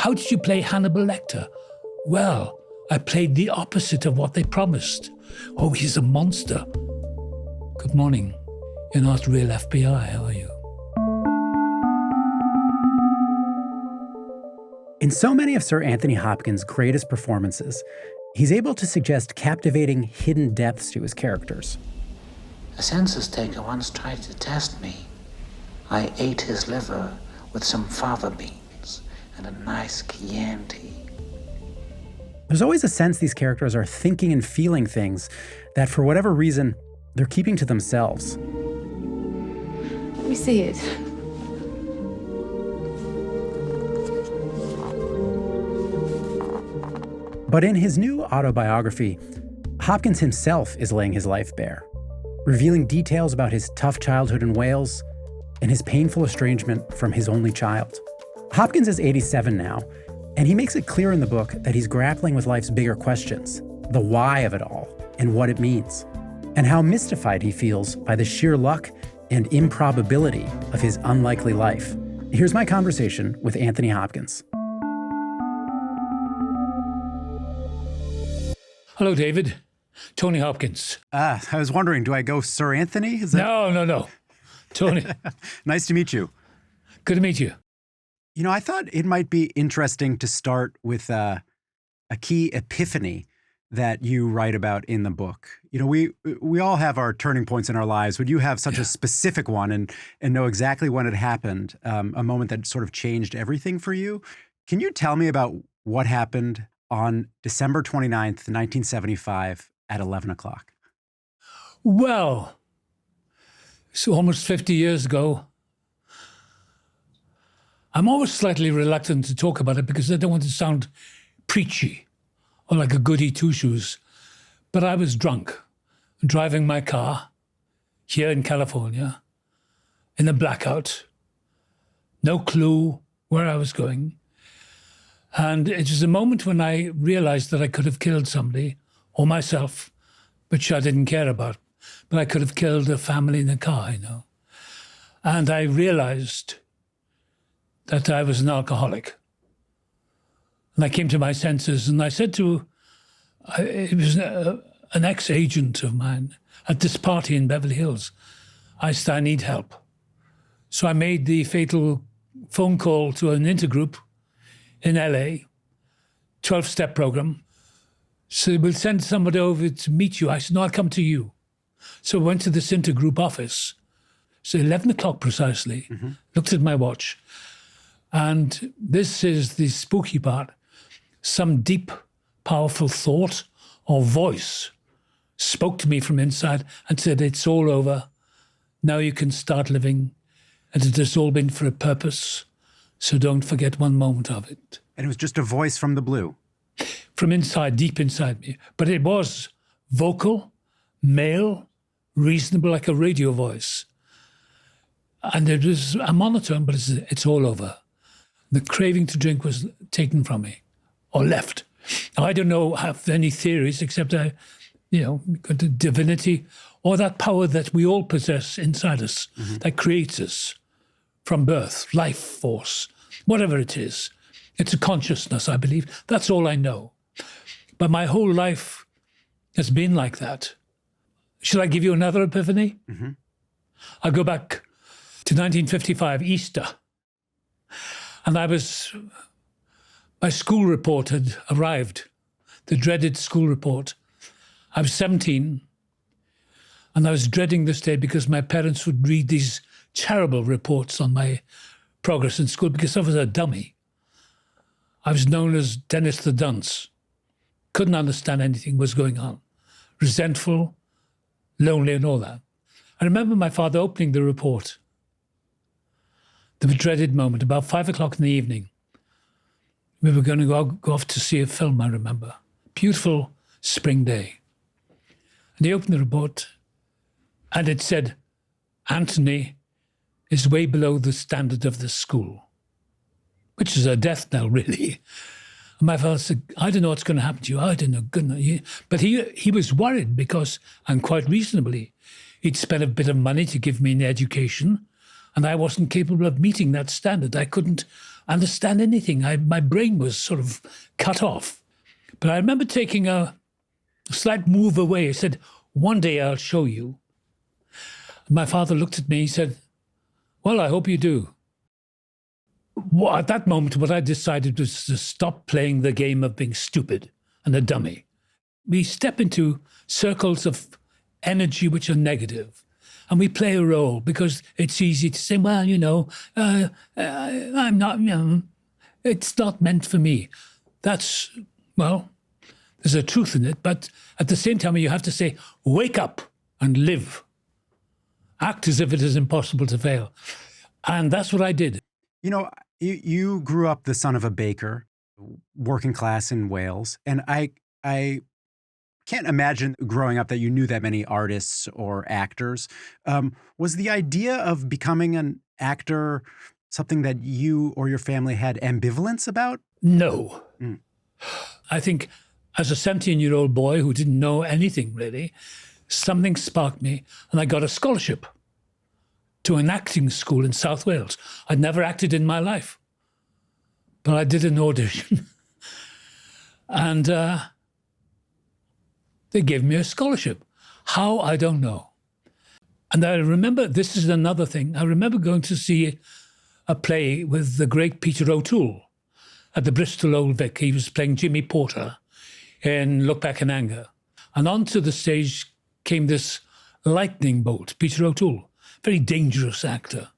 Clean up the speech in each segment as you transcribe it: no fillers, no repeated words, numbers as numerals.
how did you play Hannibal Lecter? Well, I played the opposite of what they promised. Oh, he's a monster. Good morning. You're not real FBI, are you? In so many of Sir Anthony Hopkins' greatest performances, he's able to suggest captivating hidden depths to his characters. A census taker once tried to test me. I ate his liver with some fava beans and a nice Chianti. There's always a sense these characters are thinking and feeling things that, for whatever reason, they're keeping to themselves. Let me see it. But in his new autobiography, Hopkins himself is laying his life bare, revealing details about his tough childhood in Wales and his painful estrangement from his only child. Hopkins is 87 now, and he makes it clear in the book that he's grappling with life's bigger questions, the why of it all, and what it means, and how mystified he feels by the sheer luck and improbability of his unlikely life. Here's my conversation with Anthony Hopkins. Hello, David. Tony Hopkins. I was wondering, do I go Sir Anthony? No. Tony. Nice to meet you. Good to meet you. You know, I thought it might be interesting to start with a key epiphany that you write about in the book. You know, we all have our turning points in our lives. Would you have such a specific one and know exactly when it happened, a moment that sort of changed everything for you? Can you tell me about what happened on December 29th, 1975 at 11 o'clock? Well, so almost 50 years ago. I'm always slightly reluctant to talk about it because I don't want to sound preachy or like a goody two-shoes. But I was drunk, driving my car here in California in a blackout, no clue where I was going. And it was a moment when I realized that I could have killed somebody or myself, which I didn't care about. But I could have killed a family in a car, you know. And I realized that I was an alcoholic. And I came to my senses and I said it was an ex-agent of mine at this party in Beverly Hills. I said, I need help. So I made the fatal phone call to an intergroup in LA, 12-step program. So we'll send somebody over to meet you. I said, no, I'll come to you. So I went to this intergroup office. So 11 o'clock precisely, looked at my watch. And this is the spooky part. Some deep, powerful thought or voice spoke to me from inside and said, it's all over. Now you can start living. And it has all been for a purpose. So don't forget one moment of it. And it was just a voice from the blue? From inside, deep inside me. But it was vocal, male, reasonable, like a radio voice. And it was a monotone, but it's all over. The craving to drink was taken from me, or left. Now, I don't know, have any theories, except the divinity, or that power that we all possess inside us, that creates us from birth, life force, whatever it is. It's a consciousness, I believe. That's all I know. But my whole life has been like that. Shall I give you another epiphany? I'll go back to 1955, Easter. And my school report had arrived, the dreaded school report. I was 17, and I was dreading this day because my parents would read these terrible reports on my progress in school because I was a dummy. I was known as Dennis the Dunce. Couldn't understand anything was going on. Resentful, lonely and all that. I remember my father opening the report. The dreaded moment, about 5 o'clock in the evening. We were going to go off to see a film, I remember. Beautiful spring day. And he opened the report and it said, Anthony is way below the standard of the school, which is a death knell, really. And my father said, I don't know what's going to happen to you. I don't know. Goodness. But he was worried because, and quite reasonably, he'd spent a bit of money to give me an education and I wasn't capable of meeting that standard. I couldn't understand anything. My brain was sort of cut off. But I remember taking a slight move away. I said, one day I'll show you. My father looked at me, he said, well, I hope you do. Well, at that moment, what I decided was to stop playing the game of being stupid and a dummy. We step into circles of energy which are negative, and we play a role because it's easy to say, well, I'm not, it's not meant for me. That's, well, there's a truth in it, but at the same time, you have to say, wake up and live. Act as if it is impossible to fail. And that's what I did. You grew up the son of a baker, working class in Wales, and I can't imagine growing up that you knew that many artists or actors. Was the idea of becoming an actor something that you or your family had ambivalence about? No. I think as a 17-year-old boy who didn't know anything really, something sparked me and I got a scholarship to an acting school in South Wales. I'd never acted in my life, but I did an audition and they gave me a scholarship. How, I don't know. And I remember, this is another thing, I remember going to see a play with the great Peter O'Toole at the Bristol Old Vic. He was playing Jimmy Porter in Look Back in Anger. And onto the stage came this lightning bolt, Peter O'Toole, very dangerous actor.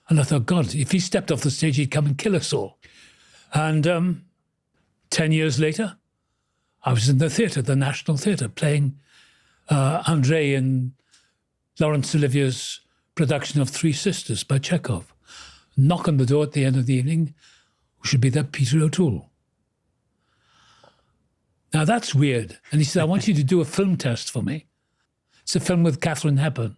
And I thought, God, if he stepped off the stage, he'd come and kill us all. And 10 years later, I was in the theatre, the National Theatre, playing Andrei in Laurence Olivier's production of Three Sisters by Chekhov. Knock on the door at the end of the evening, who should be that Peter O'Toole. Now that's weird. And he said, I want you to do a film test for me. It's a film with Katharine Hepburn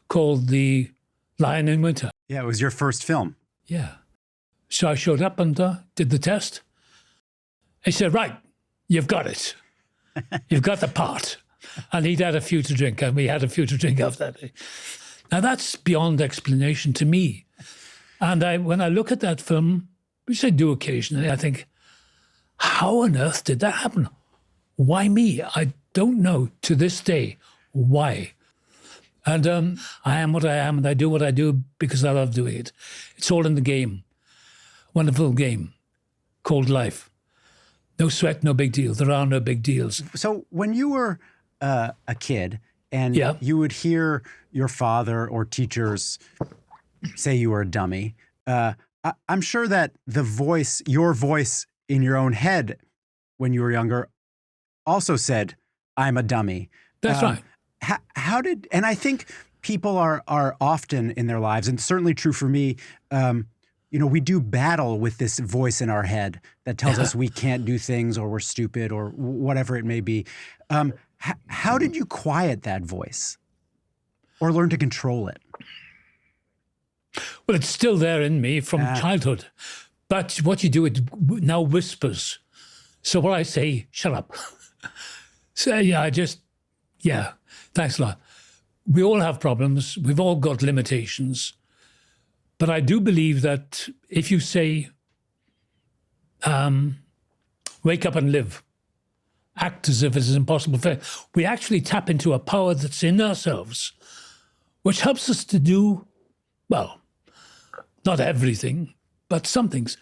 called The Lion in Winter. Yeah, it was your first film. Yeah. So I showed up and did the test. He said, right, you've got it. You've got the part. And he'd had a few to drink, and we had a few to drink after that day. Now that's beyond explanation to me. And when I look at that film, which I do occasionally, I think, how on earth did that happen? Why me? I don't know to this day why. And I am what I am, and I do what I do because I love doing it. It's all in the game. Wonderful game called life. No sweat, no big deal. There are no big deals. So when you were a kid and you would hear your father or teachers say you were a dummy, I'm sure that your voice in your own head when you were younger also said, I'm a dummy. That's right. And I think people are often in their lives, and certainly true for me, we do battle with this voice in our head that tells us we can't do things or we're stupid or whatever it may be. How did you quiet that voice or learn to control it? Well, it's still there in me from childhood. But what you do, it now whispers. So what I say, shut up. So thanks a lot. We all have problems. We've all got limitations. But I do believe that if you say, wake up and live, act as if it is impossible, we actually tap into a power that's in ourselves, which helps us to do, well, not everything, but some things.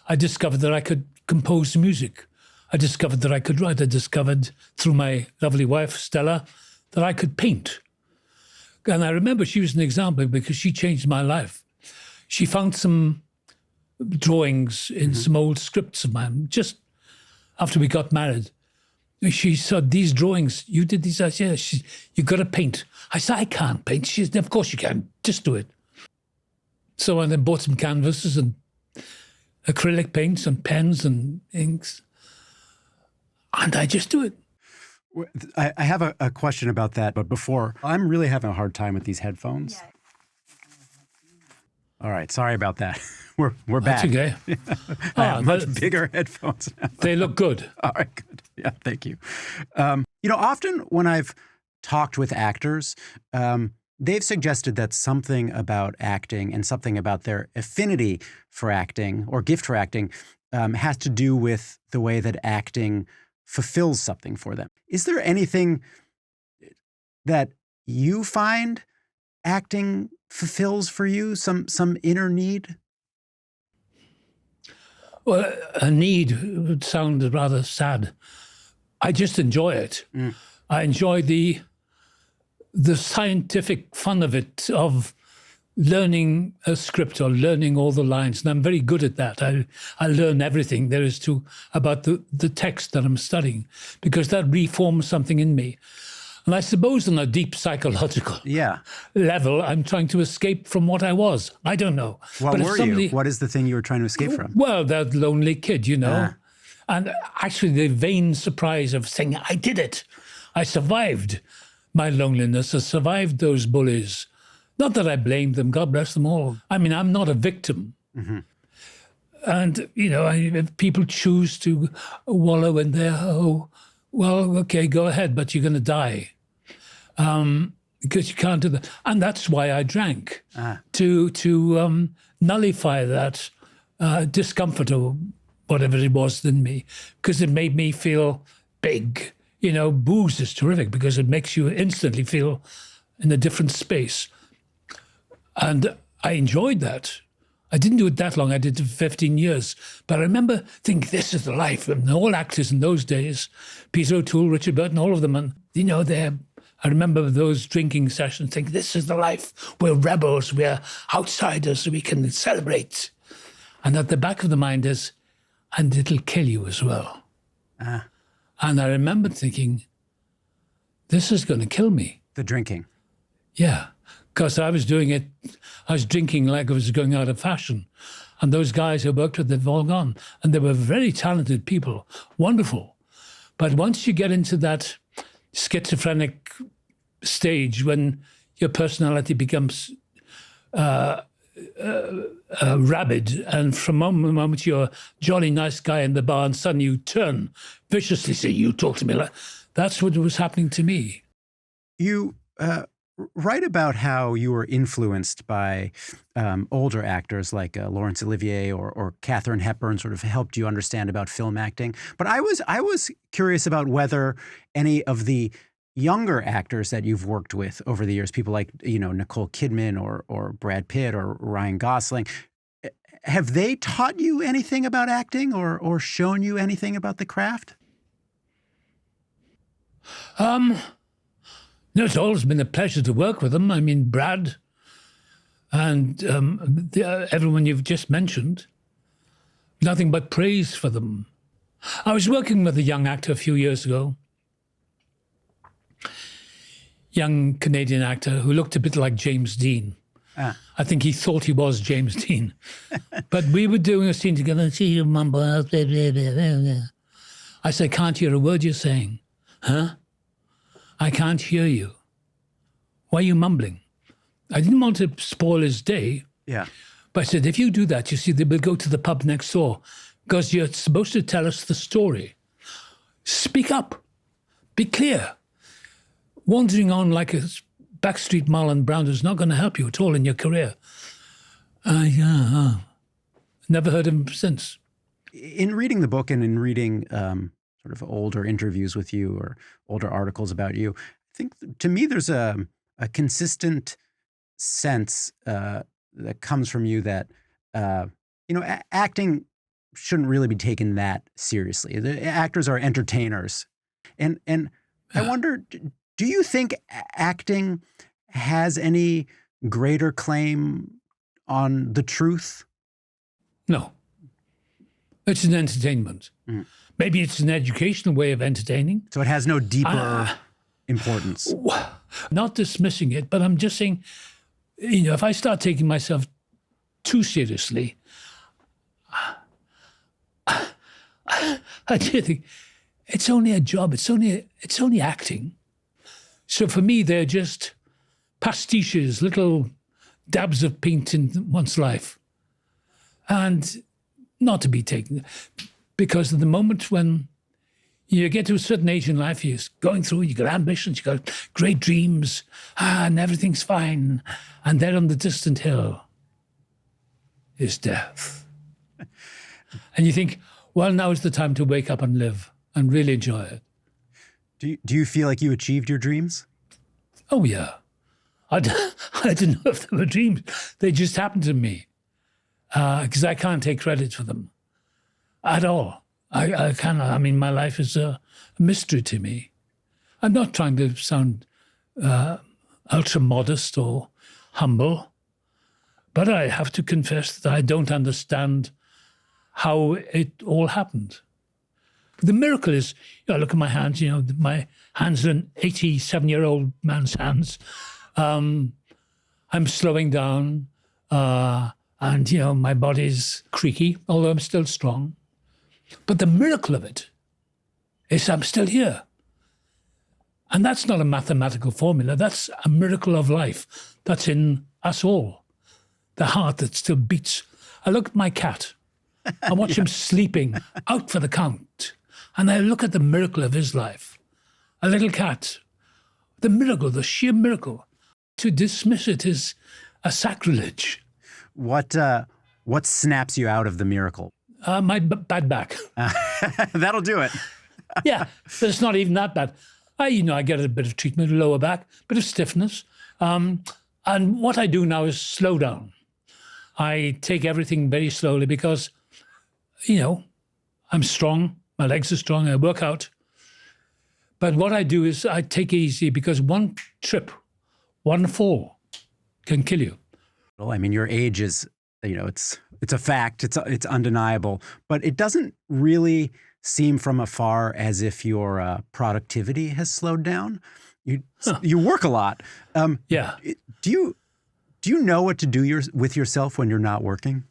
I discovered that I could compose music. I discovered that I could write. I discovered through my lovely wife, Stella, that I could paint. And I remember she was an example because she changed my life. She found some drawings in some old scripts of mine just after we got married. She said, these drawings, you did these? I said, yeah, you got to paint. I said, I can't paint. She said, of course you can. Just do it. So I then bought some canvases and acrylic paints and pens and inks. And I just do it. I have a question about that, but before, I'm really having a hard time with these headphones. Yeah. All right, sorry about that. We're back. That's okay. I have much bigger headphones now. They look good. All right, good. Yeah, thank you. Often when I've talked with actors, They've suggested that something about acting and something about their affinity for acting or gift for acting has to do with the way that acting fulfills something for them. Is there anything that you find acting fulfills for you, some inner need? Well, a need would sound rather sad. I just enjoy it. I enjoy the scientific fun of it, of learning a script or learning all the lines. And I'm very good at that. I learn everything there is about the text that I'm studying, because that reforms something in me. And I suppose on a deep psychological level, I'm trying to escape from what I was. I don't know. What were you? What is the thing you were trying to escape from? Well, that lonely kid, And actually the vain surprise of saying, I did it. I survived my loneliness. I survived those bullies. Not that I blame them. God bless them all. I mean, I'm not a victim. Mm-hmm. And, if people choose to wallow in their, well, okay, go ahead, but you're going to die. Because you can't do that. And that's why I drank, to nullify that discomfort or whatever it was in me, because it made me feel big. Booze is terrific because it makes you instantly feel in a different space. And I enjoyed that. I didn't do it that long. I did it for 15 years. But I remember thinking, this is the life. And all actors in those days, Peter O'Toole, Richard Burton, all of them, and, I remember those drinking sessions thinking, this is the life. We're rebels. We're outsiders. We can celebrate. And at the back of the mind is, and it'll kill you as well. And I remember thinking, this is going to kill me. The drinking. Yeah, because I was doing it. I was drinking like I was going out of fashion. And those guys I worked with, they've all gone. And they were very talented people, wonderful. But once you get into that schizophrenic stage when your personality becomes rabid, and from the moment you're a jolly nice guy in the bar and suddenly you turn viciously, say, you talk to me like, that's what was happening to me. You write about how you were influenced by older actors like Laurence Olivier or Katharine Hepburn, sort of helped you understand about film acting. But I was curious about whether any of the younger actors that you've worked with over the years, people like, Nicole Kidman or Brad Pitt or Ryan Gosling, have they taught you anything about acting or shown you anything about the craft? No, it's always been a pleasure to work with them. I mean, Brad and everyone you've just mentioned, nothing but praise for them. I was working with a young actor a few years ago, young Canadian actor who looked a bit like James Dean. I think he thought he was James Dean. But we were doing a scene together and see you mumble. I said, can't hear a word you're saying. Huh? I can't hear you. Why are you mumbling? I didn't want to spoil his day. Yeah. But I said, if you do that, you see, they will go to the pub next door because you're supposed to tell us the story. Speak up. Be clear. Wandering on like a backstreet Marlon Brando is not going to help you at all in your career. Never heard of him since. In reading the book and in reading sort of older interviews with you or older articles about you, I think to me there's a consistent sense that comes from you that acting shouldn't really be taken that seriously. The actors are entertainers, and I wonder, do you think acting has any greater claim on the truth? No. It's an entertainment. Mm. Maybe it's an educational way of entertaining. So it has no deeper importance. Not dismissing it, but I'm just saying, if I start taking myself too seriously, I do think it's only a job. It's only acting. So for me, they're just pastiches, little dabs of paint in one's life. And not to be taken, because at the moment when You get to a certain age in life, you're going through, you got ambitions, you got great dreams, and everything's fine. And there on the distant hill is death. And you think, well, now is the time to wake up and live and really enjoy it. Do you feel like you achieved your dreams? Oh, yeah. I didn't know if they were dreams. They just happened to me because I can't take credit for them at all. I cannot. I mean, my life is a mystery to me. I'm not trying to sound ultra modest or humble, but I have to confess that I don't understand how it all happened. The miracle is, look at my hands, my hands are an 87-year-old man's hands. I'm slowing down and, my body's creaky, although I'm still strong. But the miracle of it is I'm still here. And that's not a mathematical formula. That's a miracle of life that's in us all. The heart that still beats. I look at my cat. I watch him sleeping out for the count. And I look at the miracle of his life. A little cat. The miracle, the sheer miracle. To dismiss it is a sacrilege. What snaps you out of the miracle? My bad back. That'll do it. Yeah, but it's not even that bad. I get a bit of treatment, lower back, bit of stiffness. And what I do now is slow down. I take everything very slowly because, I'm strong. My legs are strong. I work out. But what I do is I take it easy because one trip, one fall can kill you. Well, I mean, your age is, it's a fact. It's undeniable. But it doesn't really seem from afar as if your productivity has slowed down. You work a lot. Yeah. Do you know what to do with yourself when you're not working?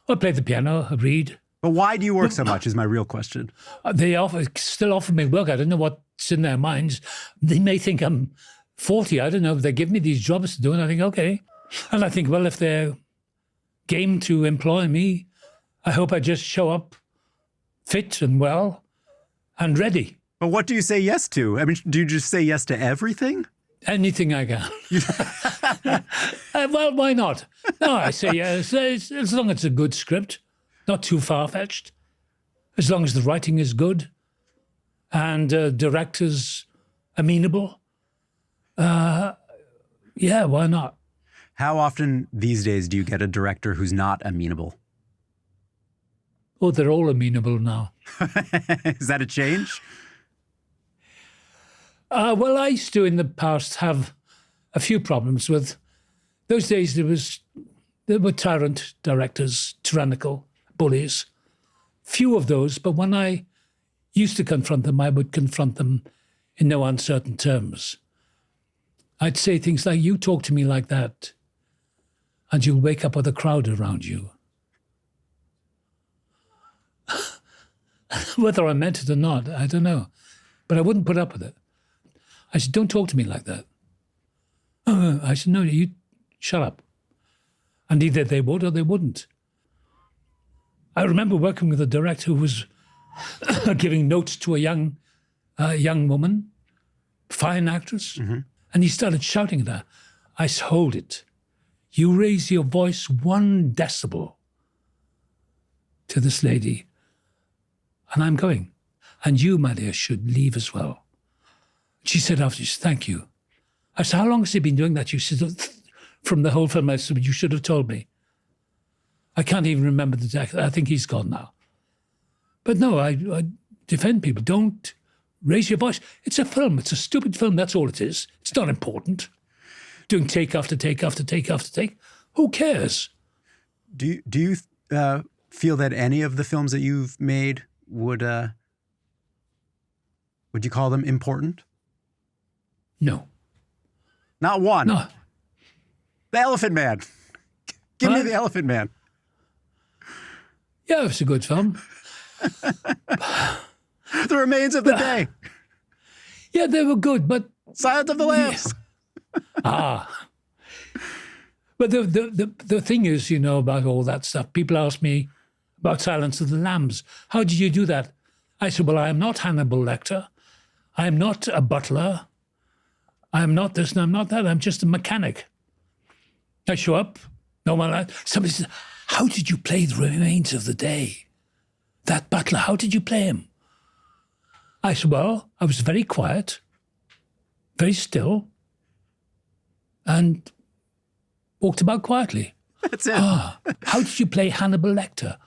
I play the piano, I read. But why do you work so much is my real question. They still offer me work. I don't know what's in their minds. They may think I'm 40. I don't know. They give me these jobs to do, and I think, okay. And I think, well, if they're game to employ me, I hope I just show up fit and well and ready. But what do you say yes to? I mean, do you just say yes to everything? Anything I can. Well, why not? No, I say yes, as long as it's a good script, not too far-fetched, as long as the writing is good and directors amenable. Yeah, why not? How often these days do you get a director who's not amenable? Oh, they're all amenable now. Is that a change? Well, I used to, in the past, have a few problems with... Those days, there were tyrant directors, tyrannical bullies. Few of those, but when I used to confront them, I would confront them in no uncertain terms. I'd say things like, you talk to me like that, and you'll wake up with a crowd around you. Whether I meant it or not, I don't know. But I wouldn't put up with it. I said, don't talk to me like that. I said, no, you shut up. And either they would or they wouldn't. I remember working with a director who was giving notes to a young woman, fine actress, and he started shouting at her. I said, hold it. You raise your voice 1 decibel to this lady, and I'm going. And you, my dear, should leave as well. She said after, thank you. I said, how long has he been doing that? She said, from the whole film. I said, you should have told me. I can't even remember the exact. I think he's gone now. But no, I defend people. Don't raise your voice. It's a film. It's a stupid film. That's all it is. It's not important. Doing take after take after take after take. Who cares? Do you feel that any of the films that you've made would you call them important? No. Not one? No. The Elephant Man. Give me The Elephant Man. Yeah, it's a good film. The Remains of the Day. Yeah, they were good, but... Silence of the Lambs. But the thing is, about all that stuff, people ask me about Silence of the Lambs. How did you do that? I said, well, I am not Hannibal Lecter. I am not a butler. I am not this and I'm not that. I'm just a mechanic. I show up. No one. Somebody says, how did you play the remains of the day? That butler, how did you play him? I said, well, I was very quiet, very still, and walked about quietly. That's it. How did you play Hannibal Lecter?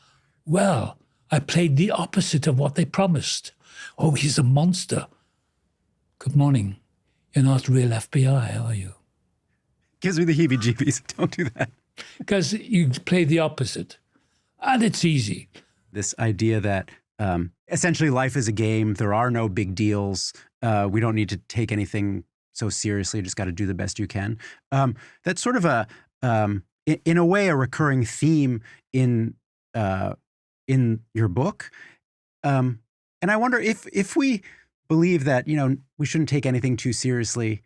Well, I played the opposite of what they promised. Oh, he's a monster. Good morning. You're not real FBI, are you? Gives me the heebie-jeebies. Don't do that. Because you play the opposite. And it's easy. This idea that essentially life is a game. There are no big deals. We don't need to take anything so seriously. You just got to do the best you can. That's sort of in a way, a recurring theme in your book. And I wonder if we believe that, we shouldn't take anything too seriously,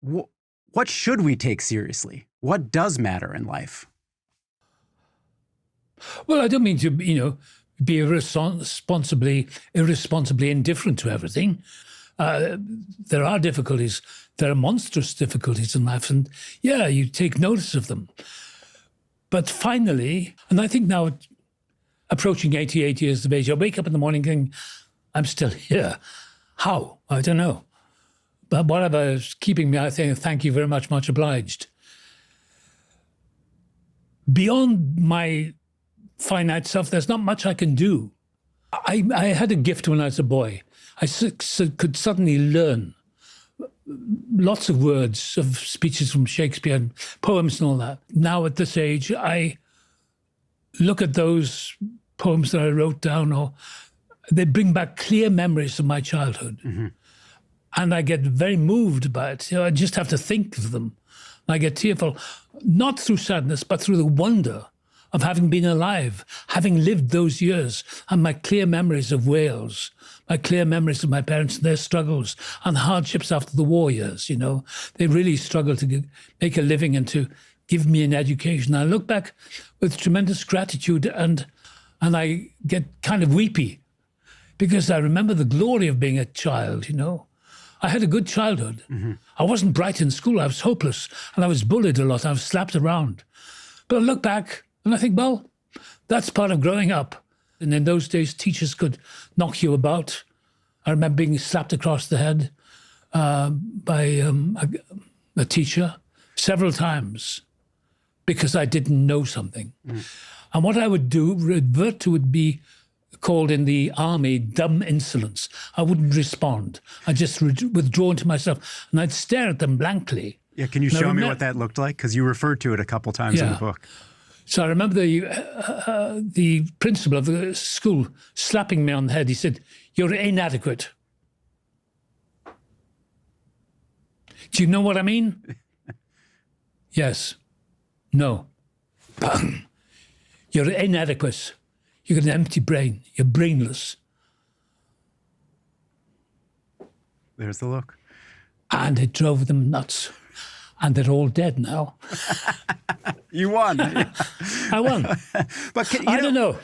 what should we take seriously? What does matter in life? Well, I don't mean to, be irresponsibly indifferent to everything. There are difficulties. There are monstrous difficulties in life. And yeah, you take notice of them. But finally, and I think now approaching 88 years of age, I wake up in the morning thinking, I'm still here. How? I don't know. But whatever is keeping me, I think, thank you very much, much obliged. Beyond my finite self, there's not much I can do. I had a gift when I was a boy. I could suddenly learn lots of words of speeches from Shakespeare and poems and all that. Now at this age, I look at those poems that I wrote down, or they bring back clear memories of my childhood. Mm-hmm. And I get very moved by it. I just have to think of them. I get tearful, not through sadness, but through the wonder of having been alive, having lived those years, and my clear memories of Wales, my clear memories of my parents and their struggles and the hardships after the war years, They really struggled to make a living and to give me an education. I look back with tremendous gratitude and I get kind of weepy because I remember the glory of being a child, I had a good childhood. Mm-hmm. I wasn't bright in school. I was hopeless and I was bullied a lot. I was slapped around. But I look back and I think, well, that's part of growing up. And in those days, teachers could knock you about. I remember being slapped across the head by a teacher several times because I didn't know something. Mm. And what I would do, revert to, would be called in the army dumb insolence. I wouldn't respond. I'd just withdraw into myself and I'd stare at them blankly. Yeah, can you show me what that looked like? Because you referred to it a couple times in the book. So I remember the principal of the school slapping me on the head. He said, "You're inadequate." Do you know what I mean? Yes. No. Bang. You're inadequate. You've got an empty brain. You're brainless. There's the look. And it drove them nuts. And they're all dead now. You won. I won. But I don't know.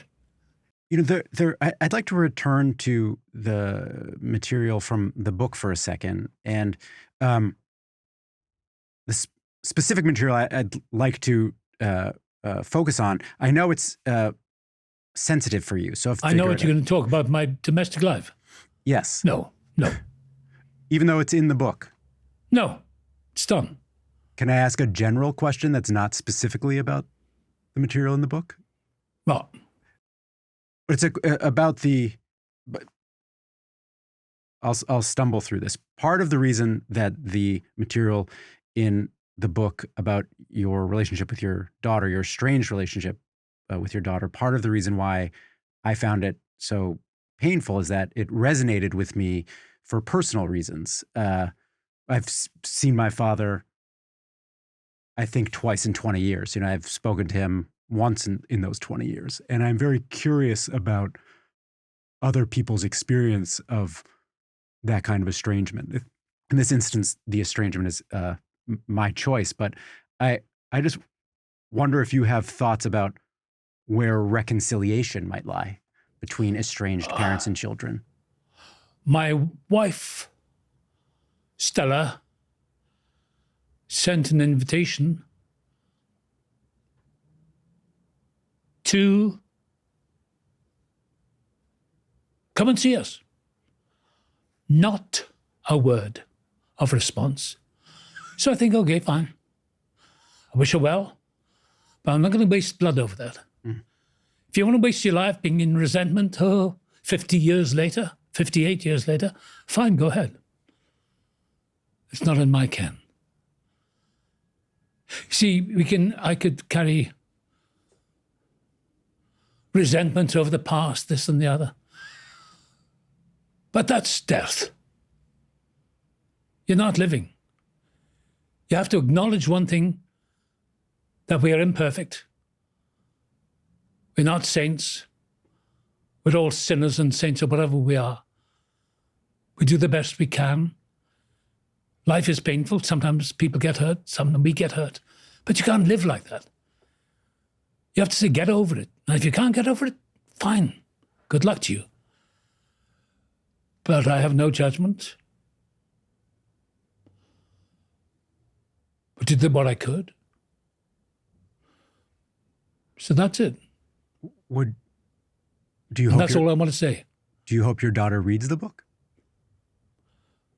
I'd like to return to the material from the book for a second. And the specific material I'd like to focus on, I know it's sensitive for you. So if I know what you're going to talk about, my domestic life. Yes. No. Even though it's in the book. No, it's done. Can I ask a general question that's not specifically about the material in the book? Well, but it's about the. But I'll stumble through this. Part of the reason that the material in the book about your relationship with your daughter, your estranged relationship with your daughter, part of the reason why I found it so painful is that it resonated with me for personal reasons. I've seen my father, I think, twice in 20 years. I've spoken to him once in those 20 years. And I'm very curious about other people's experience of that kind of estrangement. In this instance, the estrangement is my choice. But I just wonder if you have thoughts about where reconciliation might lie between estranged parents and children? My wife, Stella, sent an invitation to come and see us. Not a word of response. So I think, okay, fine. I wish her well, but I'm not going to waste blood over that. If you want to waste your life being in resentment, 50 years later, 58 years later, fine, go ahead. It's not in my ken. See, I could carry resentment over the past, this and the other. But that's death. You're not living. You have to acknowledge one thing, that we are imperfect. We're not saints. We're all sinners and saints or whatever we are. We do the best we can. Life is painful. Sometimes people get hurt. Sometimes we get hurt. But you can't live like that. You have to say, get over it. And if you can't get over it, fine. Good luck to you. But I have no judgment. But did what I could. So that's it. That's all I want to say. Do you hope your daughter reads the book?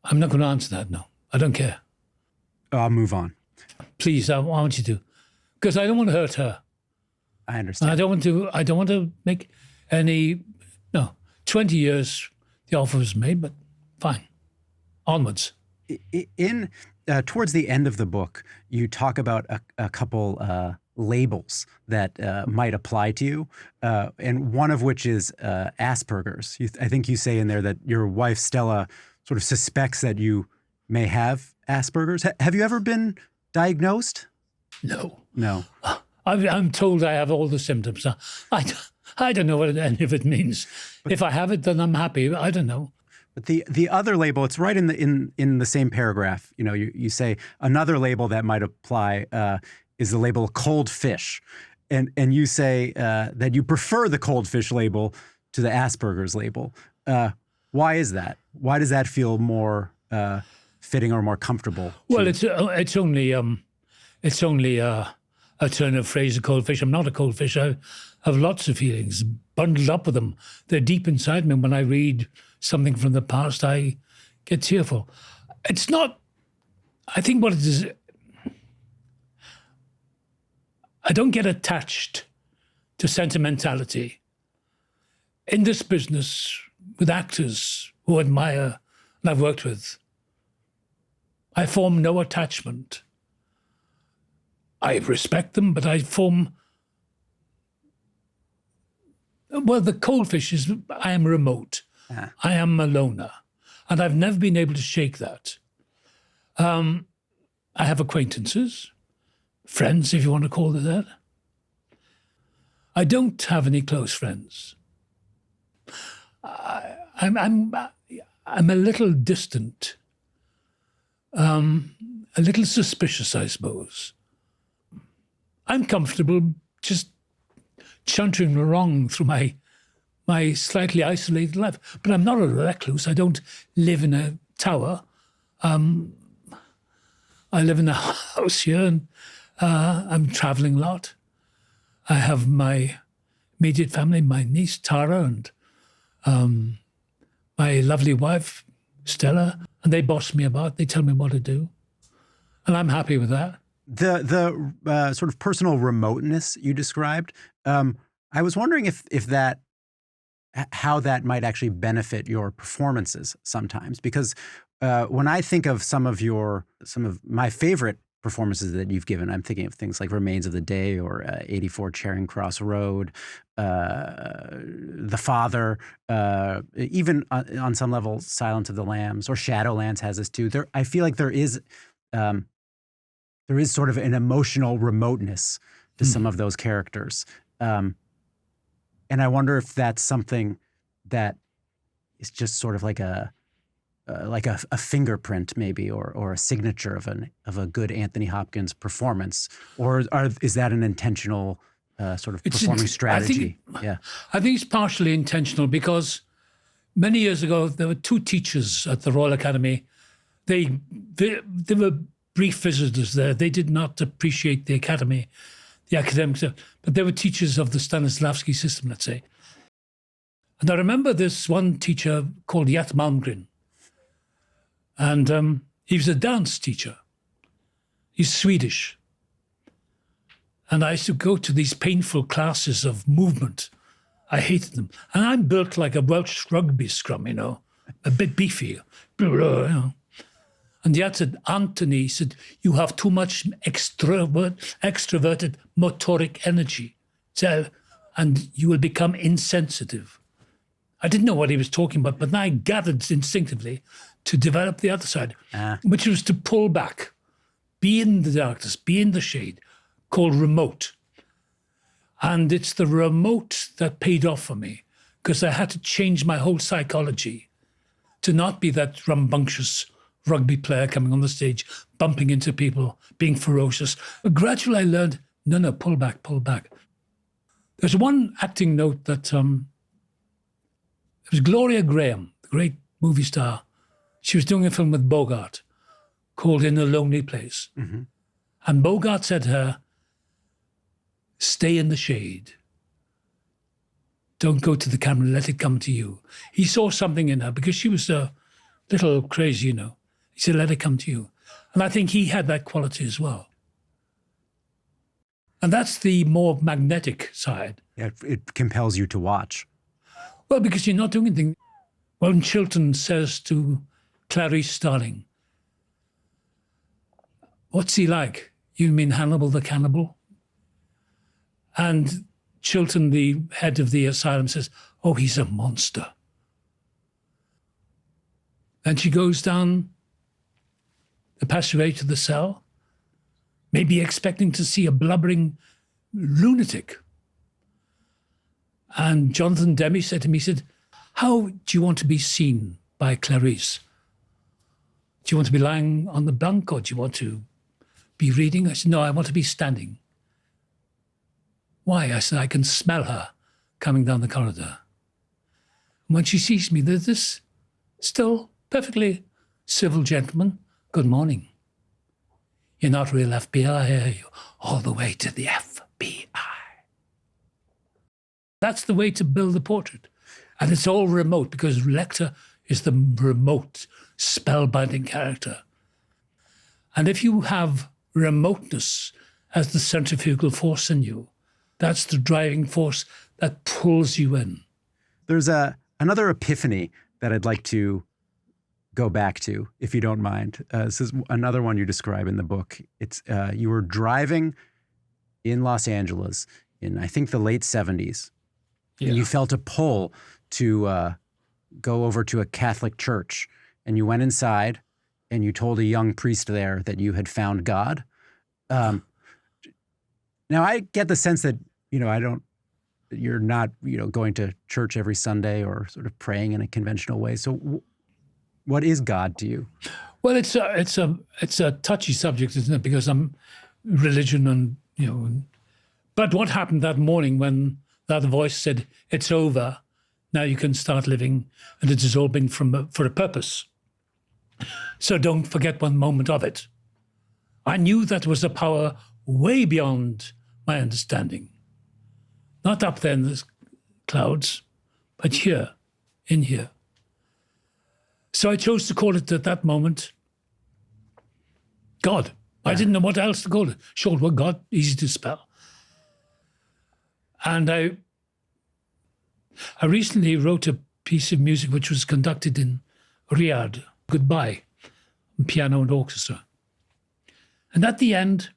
I'm not going to answer that, no. I don't care. I'll move on. Please, I want you to. Because I don't want to hurt her. I understand. I don't want to make any, 20 years the offer was made, but fine. Onwards. Towards the end of the book, you talk about a couple labels that might apply to you, and one of which is Asperger's. I think you say in there that your wife, Stella, sort of suspects that you may have Asperger's. Have you ever been diagnosed? No. No. I'm told I have all the symptoms. I don't know what any of it means. If I have it, then I'm happy. I don't know. But the other label, it's right in the same paragraph. You say another label that might apply is the label cold fish, and you say that you prefer the cold fish label to the Asperger's label. Why is that? Why does that feel more fitting or more comfortable? Well, it's only a turn of phrase, a cold fish. I'm not a cold fish. I have lots of feelings bundled up with them. They're deep inside me. When I read something from the past, I get tearful. It's not, I think what it is, I don't get attached to sentimentality. In this business, with actors who I admire and I've worked with, I form no attachment. I respect them, but I form, the cold fish is, I am remote. I am a loner, and I've never been able to shake that. I have acquaintances, friends, if you want to call it that. I don't have any close friends. I'm a little distant, a little suspicious, I suppose. I'm comfortable just chuntering along through my slightly isolated life. But I'm not a recluse. I don't live in a tower. I live in a house here, and I'm traveling a lot. I have my immediate family, my niece, Tara, and my lovely wife, Stella, and they boss me about. They tell me what to do. And I'm happy with that. The sort of personal remoteness you described, I was wondering how that might actually benefit your performances sometimes, because when I think of some of my favorite performances that you've given, I'm thinking of things like Remains of the Day or 84 Charing Cross Road, The Father, even on some level Silence of the Lambs or Shadowlands has this too. I feel like there is sort of an emotional remoteness to some of those characters. And I wonder if that's something that is just sort of like a fingerprint maybe, or a signature of a good Anthony Hopkins performance, or is that an intentional sort of performing strategy. I think it's partially intentional because many years ago, there were two teachers at the Royal Academy. They were brief visitors there. They did not appreciate the academy, the academics, but they were teachers of the Stanislavski system, let's say. And I remember this one teacher called Jan Malmgren. And he was a dance teacher. He's Swedish. And I used to go to these painful classes of movement. I hated them. And I'm built like a Welsh rugby scrum, a bit beefy. And yet said, Anthony said, you have too much extroverted motoric energy. So, and you will become insensitive. I didn't know what he was talking about, but then I gathered instinctively to develop the other side, which was to pull back, be in the darkness, be in the shade, called remote. And it's the remote that paid off for me because I had to change my whole psychology to not be that rambunctious rugby player coming on the stage, bumping into people, being ferocious. But gradually I learned, no, pull back, pull back. There's one acting note that it was Gloria Graham, the great movie star. She was doing a film with Bogart called In a Lonely Place. Mm-hmm. And Bogart said to her, stay in the shade. Don't go to the camera, let it come to you. He saw something in her because she was a little crazy, He said, let it come to you. And I think he had that quality as well. And that's the more magnetic side. Yeah, it compels you to watch. Well, because you're not doing anything. When Chilton says to Clarice Starling, what's he like? You mean Hannibal the cannibal? And Chilton, the head of the asylum, says, oh, he's a monster. And she goes down the passageway to the cell, maybe expecting to see a blubbering lunatic. And Jonathan Demme said to me, he said, how do you want to be seen by Clarice? Do you want to be lying on the bunk or do you want to be reading? I said, no, I want to be standing. Why? I said, I can smell her coming down the corridor. And when she sees me, there's this still perfectly civil gentleman. Good morning. You're not real FBI, are you? All the way to the FBI. That's the way to build the portrait. And it's all remote because Lecter is the remote, spellbinding character. And if you have remoteness as the centrifugal force in you, that's the driving force that pulls you in. There's another epiphany that I'd like to go back to, if you don't mind. This is another one you describe in the book. It's you were driving in Los Angeles in, I think, the late 70s. Yeah. And you felt a pull to go over to a Catholic church. And you went inside and you told a young priest there that you had found God. Now, I get the sense that, you're not, going to church every Sunday or sort of praying in a conventional way. So what is God to you? Well, it's a touchy subject, isn't it? Because I'm religion and, but what happened that morning when that voice said, it's over, now you can start living, and it has all been for a purpose. So don't forget one moment of it. I knew that was a power way beyond my understanding. Not up there in the clouds, but here, in here. So I chose to call it at that moment God. Yeah. I didn't know what else to call it. Short word God, easy to spell. And I recently wrote a piece of music which was conducted in Riyadh, Goodbye, piano and orchestra. And at the end,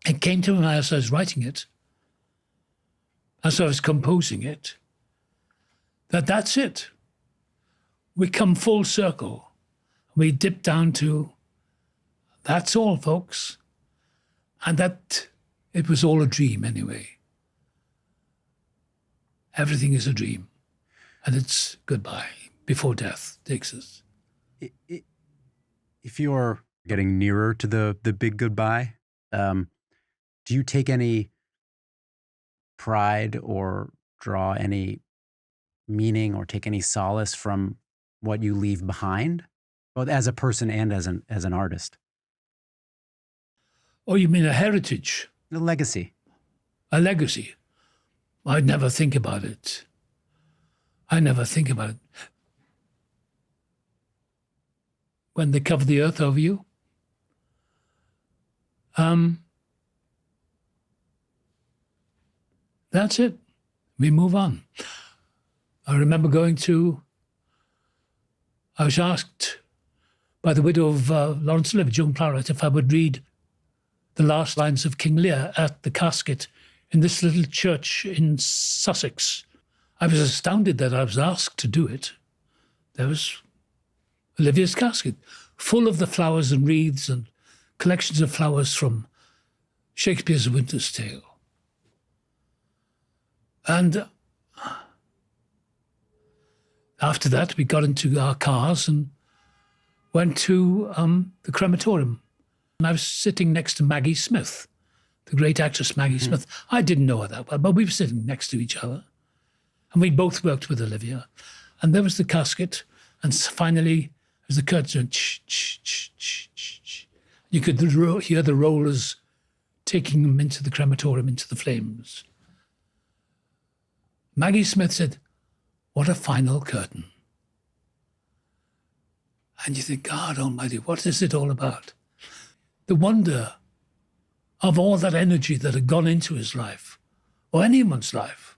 it came to me as I was writing it, as I was composing it, that's it. We come full circle. We dip down to, that's all, folks. And that it was all a dream anyway. Everything is a dream. And it's goodbye before death takes us. If you're getting nearer to the big goodbye, do you take any pride or draw any meaning or take any solace from what you leave behind, both as a person and as an artist? Oh, you mean a heritage? The legacy. A legacy? I never think about it. I never think about it. When they cover the earth over you, that's it. We move on. I remember I was asked by the widow of Lawrence Olivier, Joan Plowright, if I would read the last lines of King Lear at the casket in this little church in Sussex. I was astounded that I was asked to do it. There was Olivier's casket, full of the flowers and wreaths and collections of flowers from Shakespeare's Winter's Tale. And after that, we got into our cars and went to the crematorium. And I was sitting next to Maggie Smith, the great actress Maggie Smith. I didn't know her that well, but we were sitting next to each other. And we both worked with Olivia. And there was the casket. And finally, as the curtains went, you could hear the rollers taking them into the crematorium, into the flames. Maggie Smith said, "What a final curtain." And you think, God Almighty, what is it all about? The wonder of all that energy that had gone into his life, or anyone's life,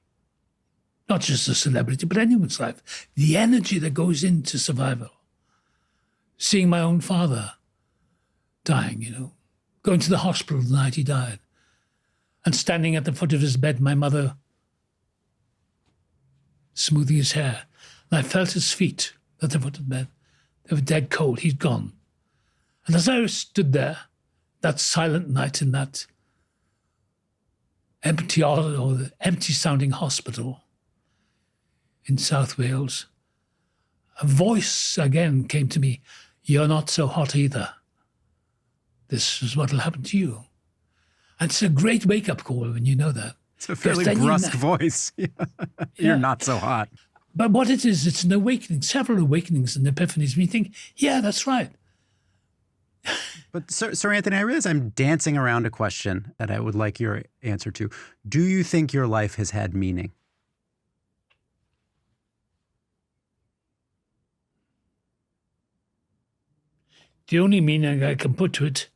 not just a celebrity, but anyone's life, the energy that goes into survival. Seeing my own father dying, going to the hospital the night he died, and standing at the foot of his bed, my mother smoothing his hair. And I felt his feet at the foot of the bed. They were dead cold. He'd gone. And as I stood there, that silent night in that empty-sounding hospital in South Wales, a voice again came to me, "You're not so hot either. This is what will happen to you." And it's a great wake-up call when you know that. It's a fairly brusque voice. You're not so hot. But what it is, it's an awakening, several awakenings and epiphanies. When you think, yeah, that's right. But Sir Anthony, I realize I'm dancing around a question that I would like your answer to. Do you think your life has had meaning? The only meaning I can put to it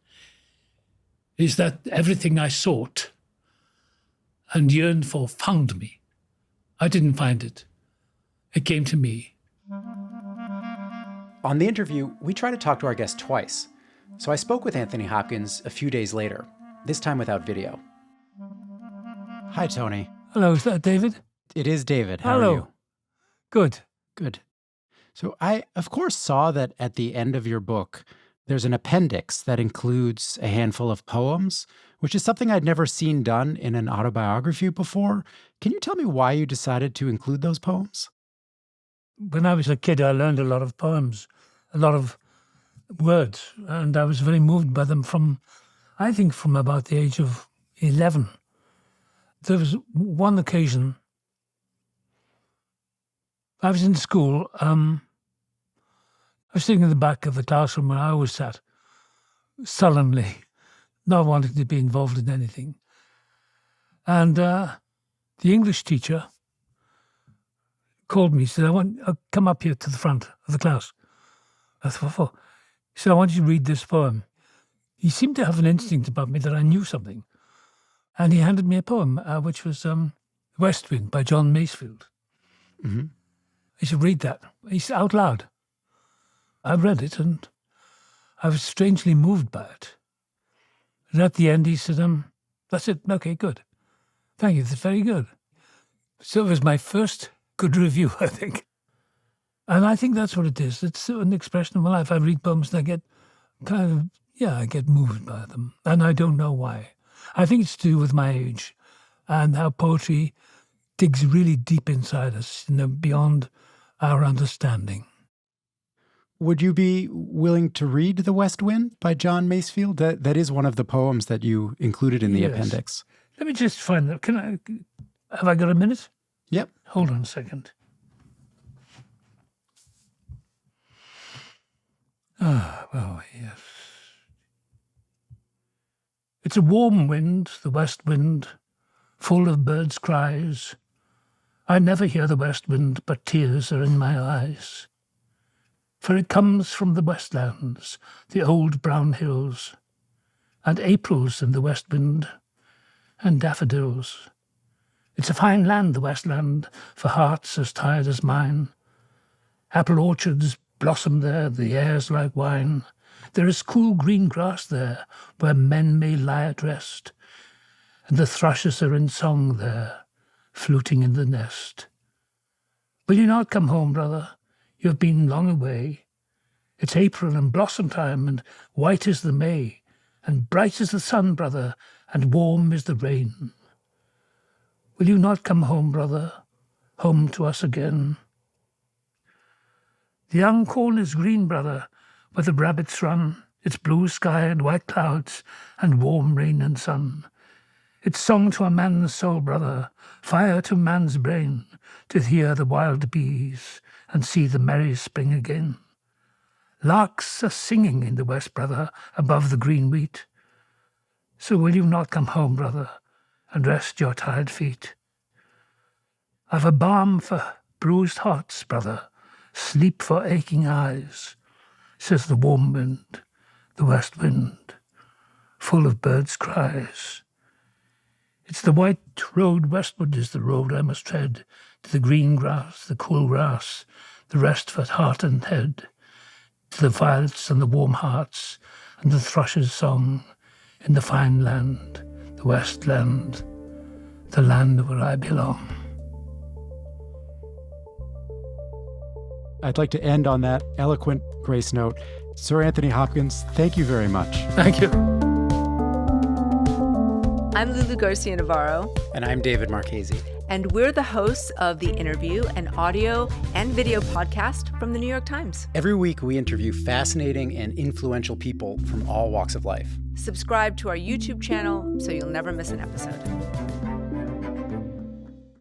is that everything I sought and yearned for found me. I didn't find it. It came to me. On the interview, we try to talk to our guest twice. So I spoke with Anthony Hopkins a few days later, this time without video. Hi, Tony. Hello, is that David? It is David. How Hello. are you? Good. Good. So I, of course, saw that at the end of your book, there's an appendix that includes a handful of poems, which is something I'd never seen done in an autobiography before. Can you tell me why you decided to include those poems? When I was a kid, I learned a lot of poems, a lot of words, and I was very moved by them from about the age of 11. There was one occasion, I was in school, I was sitting in the back of the classroom where I always sat, sullenly, not wanting to be involved in anything. And the English teacher called me, said, "I'll come up here to the front of the class." I thought, "Oh." He said, "I want you to read this poem." He seemed to have an instinct about me that I knew something. And he handed me a poem, which was West Wind by John Masefield. Mm-hmm. He said, "Read that." He said, out loud. I read it and I was strangely moved by it. And at the end he said, "That's it. Okay, good. Thank you. That's very good." So it was my first good review, I think. And I think that's what it is. It's an expression of my life. I read poems and I get I get moved by them. And I don't know why. I think it's to do with my age and how poetry digs really deep inside us, beyond our understanding. Would you be willing to read The West Wind by John Masefield? That is one of the poems that you included in the appendix. Let me just find that. Have I got a minute? Yep. Hold on a second. Well, yes. It's a warm wind, the west wind, full of birds' cries. I never hear the west wind, but tears are in my eyes. For it comes from the westlands, the old brown hills, and April's in the west wind, and daffodils. It's a fine land, the westland, for hearts as tired as mine. Apple orchards blossom there, the air's like wine. There is cool green grass there, where men may lie at rest, and the thrushes are in song there, fluting in the nest. Will you not come home, brother? You have been long away. It's April and blossom time, and white is the May, and bright is the sun, brother, and warm is the rain. Will you not come home, brother, home to us again? The young corn is green, brother, where the rabbits run. It's blue sky and white clouds, and warm rain and sun. It's song to a man's soul, brother, fire to man's brain, to hear the wild bees and see the merry spring again. Larks are singing in the west, brother, above the green wheat. So will you not come home, brother, and rest your tired feet? I've a balm for bruised hearts, brother, sleep for aching eyes, says the warm wind, the west wind, full of birds' cries. It's the white road westward is the road I must tread, to the green grass, the cool grass, the rest for heart and head, to the violets and the warm hearts, and the thrush's song, in the fine land, the west land, the land where I belong. I'd like to end on that eloquent grace note. Sir Anthony Hopkins, thank you very much. Thank you. I'm Lulu Garcia-Navarro. And I'm David Marchese. And we're the hosts of The Interview, an audio and video podcast from the New York Times. Every week, we interview fascinating and influential people from all walks of life. Subscribe to our YouTube channel so you'll never miss an episode.